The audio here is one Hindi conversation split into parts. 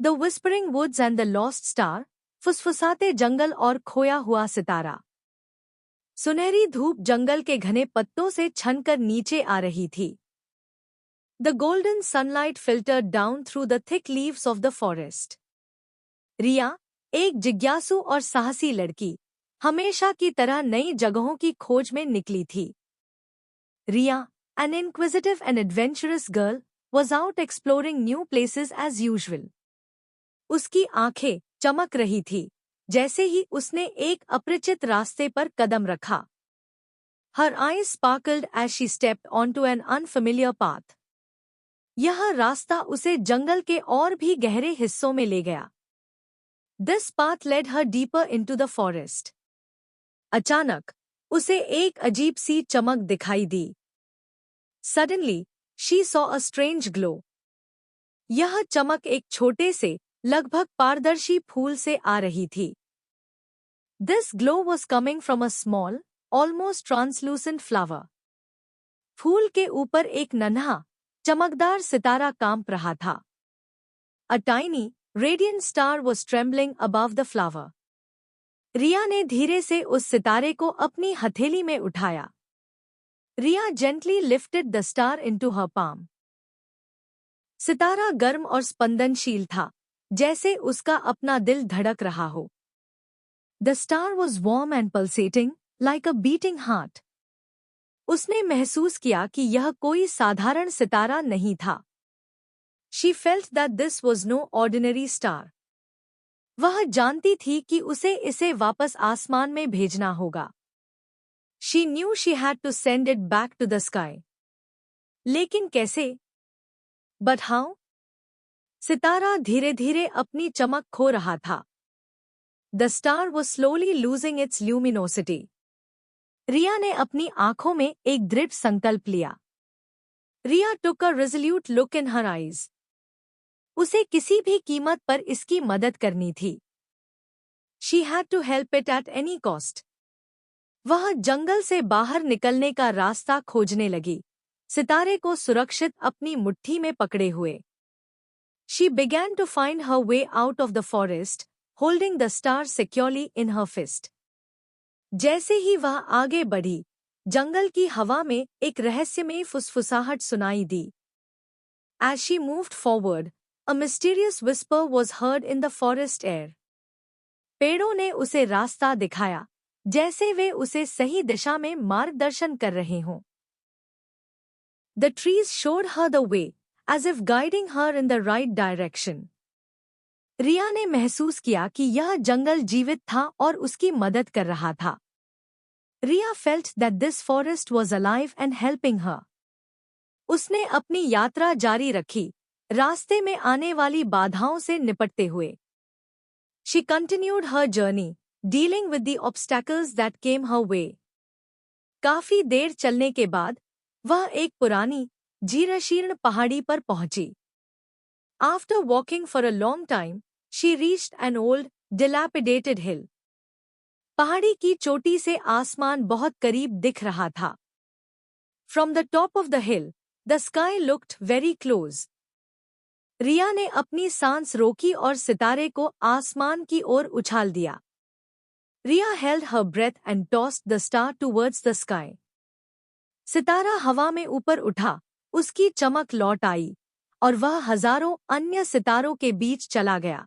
The whispering woods and the lost star, फुसफुसाते जंगल और खोया हुआ सितारा। सुनहरी धूप जंगल के घने पत्तों से छनकर नीचे आ रही थी। The golden sunlight filtered down through the thick leaves of the forest. Riya, एक जिज्ञासु और साहसी लड़की, हमेशा की तरह नई जगहों की खोज में निकली थी। रिया, an inquisitive and adventurous girl, was out exploring new places as usual. उसकी आंखें चमक रही थी जैसे ही उसने एक अपरिचित रास्ते पर कदम रखा। Her eyes sparkled as she stepped onto an unfamiliar path. यह रास्ता उसे जंगल के और भी गहरे हिस्सों में ले गया। This path led her deeper into the forest. अचानक उसे एक अजीब सी चमक दिखाई दी। Suddenly, she saw a strange glow. यह चमक एक छोटे से, लगभग पारदर्शी फूल से आ रही थी। This glow was coming from a small, almost translucent flower. फूल के ऊपर एक नन्हा, चमकदार सितारा कांप रहा था। A tiny, radiant star was trembling above the flower. रिया ने धीरे से उस सितारे को अपनी हथेली में उठाया। रिया gently lifted the star into her palm. सितारा गर्म और स्पंदनशील था, जैसे उसका अपना दिल धड़क रहा हो। The star was warm and pulsating, like a beating heart. उसने महसूस किया कि यह कोई साधारण सितारा नहीं था। She felt that this was no ordinary star. वह जानती थी कि उसे इसे वापस आसमान में भेजना होगा। She knew she had to send it back to the sky. लेकिन कैसे? But how? सितारा धीरे-धीरे अपनी चमक खो रहा था। The star was slowly losing its luminosity. रिया ने अपनी आंखों में एक दृढ़ संकल्प लिया। रिया took a resolute look in her eyes. उसे किसी भी कीमत पर इसकी मदद करनी थी। She had to help it at any cost. वह जंगल से बाहर निकलने का रास्ता खोजने लगी, सितारे को सुरक्षित अपनी मुट्ठी में पकड़े हुए। She began to find her way out of the forest, holding the star securely in her fist. जैसे ही वह आगे बढ़ी, जंगल की हवा में एक रहस्यमयी फुसफुसाहट सुनाई दी। As she moved forward, a mysterious whisper was heard in the forest air. पेड़ों ने उसे रास्ता दिखाया, जैसे वे उसे सही दिशा में मार्गदर्शन कर रहे हों। The trees showed her the way, as if guiding her in the right direction. रिया ने महसूस किया कि यह जंगल जीवित था और उसकी मदद कर रहा था। रिया felt that this forest was alive and helping her. उसने अपनी यात्रा जारी रखी, रास्ते में आने वाली बाधाओं से निपटते हुए। She continued her journey, dealing with the obstacles that came her way. काफी देर चलने के बाद वह एक पुरानी, जीर्णशीर्ण पहाड़ी पर पहुंची। After walking for a long time, she reached an old, dilapidated hill. पहाड़ी की चोटी से आसमान बहुत करीब दिख रहा था। From the top of the hill, the sky looked very close. रिया ने अपनी सांस रोकी और सितारे को आसमान की ओर उछाल दिया। रिया held her breath and tossed the star towards the sky. सितारा हवा में ऊपर उठा, उसकी चमक लौट आई, और वह हजारों अन्य सितारों के बीच चला गया।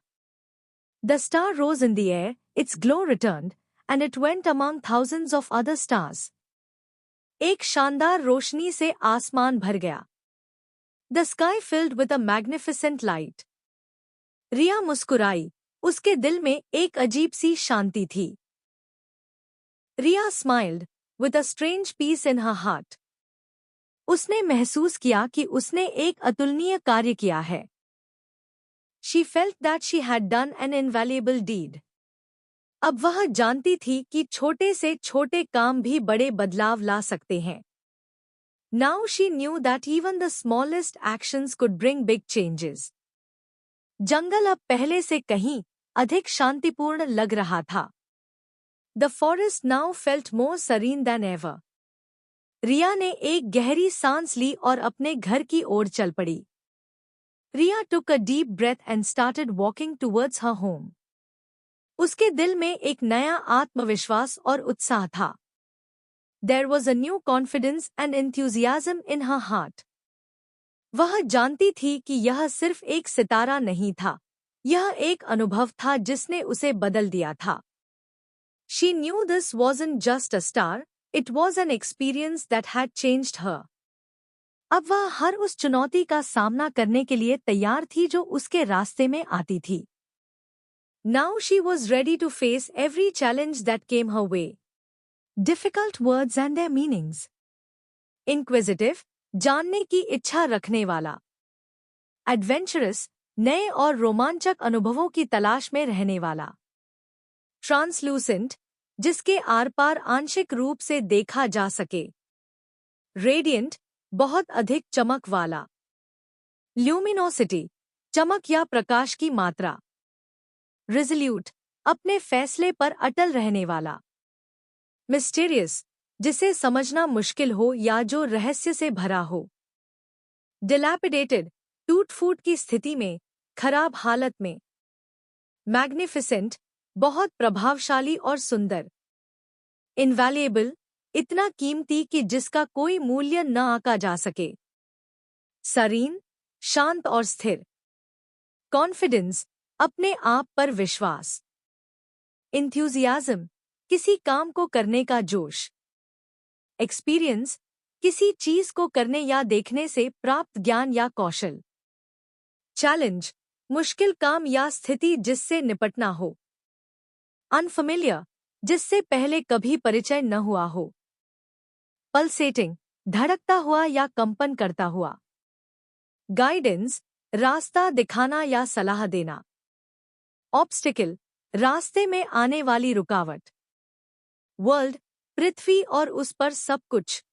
The star rose in the air, its glow returned, and it went among thousands of other stars. एक शानदार रोशनी से आसमान भर गया। The sky filled with a magnificent light. रिया मुस्कुराई, उसके दिल में एक अजीब सी शांति थी। रिया smiled, with a strange peace in her heart. उसने महसूस किया कि उसने एक अतुलनीय कार्य किया है। She felt that she had done an invaluable deed. अब वह जानती थी कि छोटे से छोटे काम भी बड़े बदलाव ला सकते हैं। Now she knew that even the smallest actions could bring big changes. जंगल अब पहले से कहीं अधिक शांतिपूर्ण लग रहा था। The forest now felt more serene than ever. रिया ने एक गहरी सांस ली और अपने घर की ओर चल पड़ी। Ria took a deep breath and started walking towards her home. उसके दिल में एक नया आत्मविश्वास और उत्साह था. There was a new confidence and enthusiasm in her heart. वह जानती थी कि यह सिर्फ एक सितारा नहीं था, यह एक अनुभव था जिसने उसे बदल दिया था. She knew this wasn't just a star, it was an experience that had changed her. अब वह हर उस चुनौती का सामना करने के लिए तैयार थी जो उसके रास्ते में आती थी. Now she was ready to face every challenge that came her way. Difficult words and their meanings. Inquisitive, जानने की इच्छा रखने वाला. Adventurous, नए और रोमांचक अनुभवों की तलाश में रहने वाला. Translucent, जिसके आर पार आंशिक रूप से देखा जा सके. Radiant, बहुत अधिक चमक वाला. Luminosity, चमक या प्रकाश की मात्रा. Resolute, अपने फैसले पर अटल रहने वाला. Mysterious, जिसे समझना मुश्किल हो या जो रहस्य से भरा हो. Dilapidated, टूट-फूट की स्थिति में, खराब हालत में. Magnificent, बहुत प्रभावशाली और सुंदर. Invaluable, इतना कीमती कि जिसका कोई मूल्य न आंका जा सके. Serene, शांत और स्थिर. Confidence, अपने आप पर विश्वास. Enthusiasm, किसी काम को करने का जोश. Experience, किसी चीज को करने या देखने से प्राप्त ज्ञान या कौशल. Challenge, मुश्किल काम या स्थिति जिससे निपटना हो. Unfamiliar, जिससे पहले कभी परिचय न हुआ हो. Pulsating, धड़कता हुआ या कंपन करता हुआ. Guidance, रास्ता दिखाना या सलाह देना. Obstacle, रास्ते में आने वाली रुकावट. World, पृथ्वी और उस पर सब कुछ.